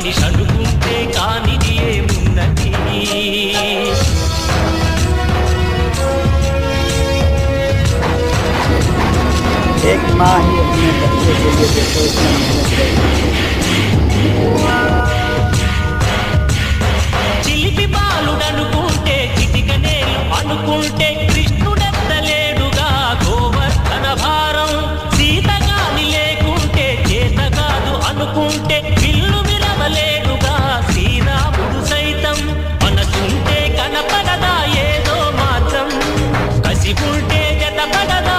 మనిషి అనుకుంటే కానిది ఏమున్నది. एक माँ ही अपने बच्चे के लिए देखो इतना मेहनत చిలిపి బాలుడనుకుంటే చిటికనేలు అనుకుంటే కృష్ణుడెత్తలేడుగా గోవర్ధన భారం. సీతగాని లేకుంటే చేత కాదు అనుకుంటే విల్లు విరవలేడుగా శ్రీరాముడు సైతం. మనసుంటే కనపడదా ఏదో మాత్రం, కసి ఉంటే జతపడదా